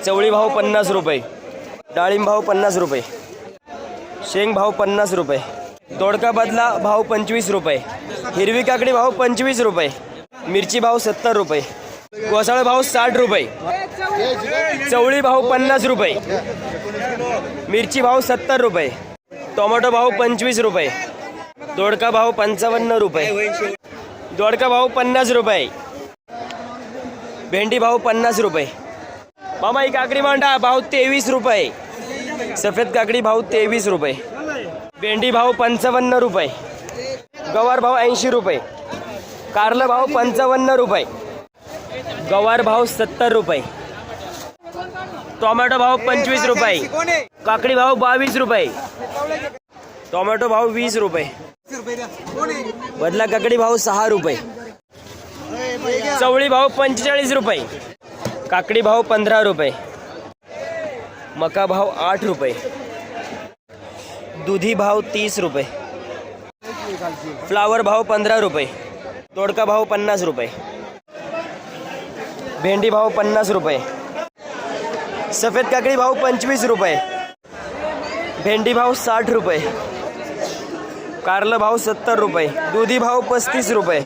चवळी भाव 50 रुपये, डाळिंब भाव 50 रुपये, शेंग भाव 50 रुपये, दोडका बदला भाव 25 रुपये, हिरवी काकडी भाव 25 रुपये, मिरची भाव 70 रुपये, कोसळ भाव 60 रुपये, चवळी भाव 50 रुपये, मिरची भाव 70 रुपये, टोमॅटो भाव 25 रुपये, दोडका भाव 55 रुपये, दोडका भाव 50 रुपये, भेंडी भाव 50 रुपये, मामा ही काकडी मांडा भाव 23 रुपये, सफेद काकडी भाव 23 रुपये, भेंडी भाव 55 रुपये, गवार भाव 80 रुपये, कारलं भाव 55 रुपये, गवार भाव 70 रुपये, टोमॅटो भाव 25 रुपये, काकडी भाव 22 रुपये, टोमॅटो भाव 20 रुपये, बदला काकडी भाव 6 रुपये, चवळी भाव 45 रुपये, काकडी भाव 15 रुपये, मका भाव 8 रुपये, दुधी भाव 30 रुपये, फ्लावर भाव 15 रुपये, दोडका भाव 50 रुपये, भेंडी भाव 50 रुपये, सफेद काकडी भाव 25 रुपये, भेंडी भाव 60 रुपये, कारलं भाव 70 रुपये, दुधी भाव 35 रुपये,